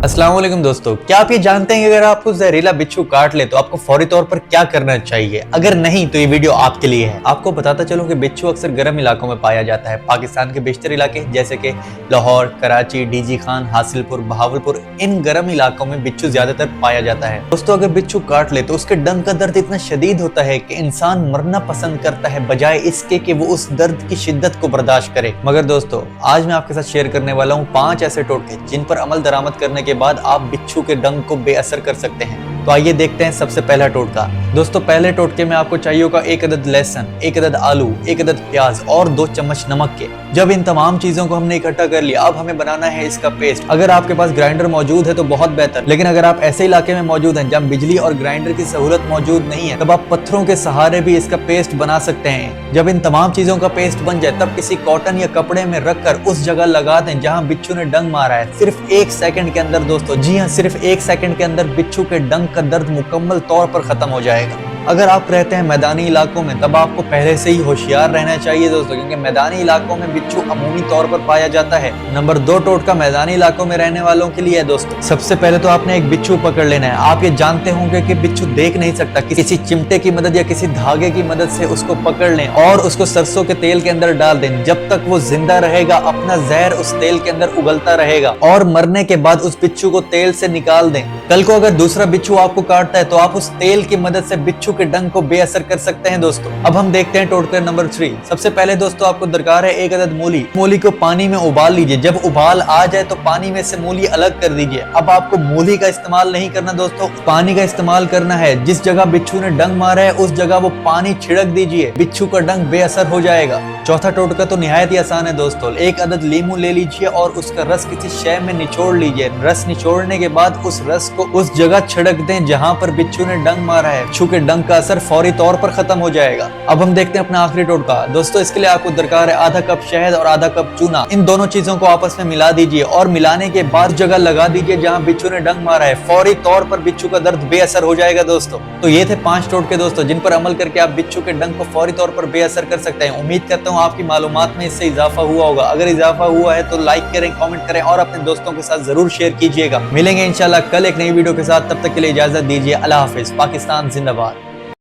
अस्सलाम वालेकुम दोस्तों, क्या आप ये जानते हैं कि अगर आपको जहरीला बिच्छू काट ले तो आपको फौरी तौर पर क्या करना चाहिए? अगर नहीं तो ये वीडियो आपके लिए है। आपको बताता चलूं कि बिच्छू अक्सर गर्म इलाकों में पाया जाता है। पाकिस्तान के बेशतर इलाके जैसे कि लाहौर, कराची, डीजी खान, हासिलपुर, बहावलपुर, इन गर्म इलाकों में बिच्छू ज्यादातर पाया जाता है। दोस्तों, अगर बिच्छू काट ले तो उसके डंक का दर्द इतना शदीद होता है कि इंसान मरना पसंद करता है बजाय इसके कि वो उस दर्द की शिद्दत को बर्दाश्त करे। मगर दोस्तों, आज मैं आपके साथ शेयर करने वाला हूँ 5 ऐसे टोटके जिन पर अमल दरामद करने के बाद आप बिच्छू के डंक को बेअसर कर सकते हैं। तो आइए देखते हैं सबसे पहला टोटका। दोस्तों, पहले टोटके में आपको चाहिए होगा 1 अदद लहसुन, 1 अदद आलू, 1 अदद प्याज और 2 चम्मच नमक के। जब इन तमाम चीजों को हमने इकट्ठा कर लिया, अब हमें बनाना है इसका पेस्ट। अगर आपके पास ग्राइंडर मौजूद है तो बहुत बेहतर, लेकिन अगर आप ऐसे इलाके में मौजूद हैं जहाँ बिजली और ग्राइंडर की सहूलत मौजूद नहीं है, तब आप पत्थरों के सहारे भी इसका पेस्ट बना सकते हैं। जब इन तमाम चीजों का पेस्ट बन जाए तब किसी कॉटन या कपड़े में रखकर उस जगह लगा दें जहाँ बिच्छू ने डंक मारा है। सिर्फ 1 सेकंड के अंदर दोस्तों, जी हाँ, सिर्फ 1 सेकंड के अंदर बिच्छू के डंक का दर्द मुकम्मल तौर पर खत्म हो जाएगा। अगर आप रहते हैं मैदानी इलाकों में तब आपको पहले से ही होशियार रहना चाहिए दोस्तों, क्योंकि मैदानी इलाकों में बिच्छू अमूमी तौर पर पाया जाता है। नंबर 2 टोटका मैदानी इलाकों में रहने वालों के लिए है दोस्तों। सबसे पहले तो आपने एक बिच्छू पकड़ लेना है। आप ये जानते होंगे कि बिच्छू देख नहीं सकता, किसी चिमटे की मदद या किसी धागे की मदद से उसको पकड़ लें और उसको सरसों के तेल के अंदर डाल दें। जब तक वो जिंदा रहेगा अपना जहर उस तेल के अंदर उगलता रहेगा और मरने के बाद उस बिच्छू को तेल से निकाल दें। कल को अगर दूसरा बिच्छू आपको काटता है तो आप उस तेल की मदद से बिच्छू के डंक को बेअसर कर सकते हैं दोस्तों। अब हम देखते हैं टोटका नंबर 3। सबसे पहले दोस्तों, आपको दरकार है 1 अदद मूली। मूली को पानी में उबाल लीजिए। जब उबाल आ जाए तो पानी में से मूली अलग कर दीजिए। अब आपको मूली का इस्तेमाल नहीं करना दोस्तों, पानी का इस्तेमाल करना है। जिस जगह बिच्छू ने डंक मारा है उस जगह वो पानी छिड़क दीजिए, बिच्छू का डंक बेअसर हो जाएगा। चौथा टोटका तो निहायत ही आसान है दोस्तों। 1 अदद लीमू ले लीजिए और उसका रस किसी शय में निचोड़ लीजिए। रस निचोड़ने के बाद उस रस को उस जगह छिड़क दें जहां पर बिच्छू ने डंक मारा है। बिच्छू के डंक का असर फौरी तौर पर खत्म हो जाएगा। अब हम देखते हैं अपना आखिरी टोटका दोस्तों। इसके लिए आपको दरकार है आधा कप शहद और आधा कप चूना। इन दोनों चीजों को आपस में मिला दीजिए और मिलाने के बाद जगह लगा दीजिए जहां बिच्छू ने डंक मारा है। फौरी तौर पर बिच्छू का दर्द बेअसर हो जाएगा दोस्तों। तो ये थे 5 टोटके दोस्तों जिन पर अमल करके आप बिच्छू के डंक को फौरी तौर पर बेअसर कर सकते हैं। उम्मीद करता हूँ आपकी मालूमात में इससे इजाफा हुआ होगा। अगर इजाफा हुआ है तो लाइक करें, कमेंट करें और अपने दोस्तों के साथ जरूर शेयर कीजिएगा। मिलेंगे इंशाल्लाह कल एक नई वीडियो के साथ। तब तक के लिए इजाजत दीजिए। अल्लाह हाफिज। पाकिस्तान जिंदाबाद।